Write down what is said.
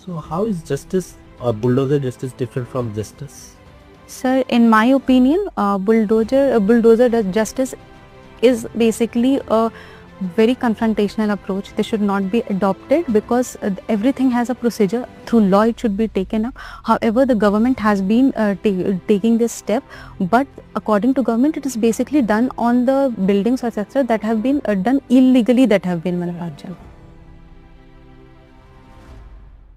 So how is justice or bulldozer justice different from justice? Sir, in my opinion, bulldozer justice is basically a very confrontational approach. This should not be adopted because everything has a procedure. Through law it should be taken up. However, the government has been taking this step, but according to government it is basically done on the buildings etc. that have been done illegally, that have been manufactured.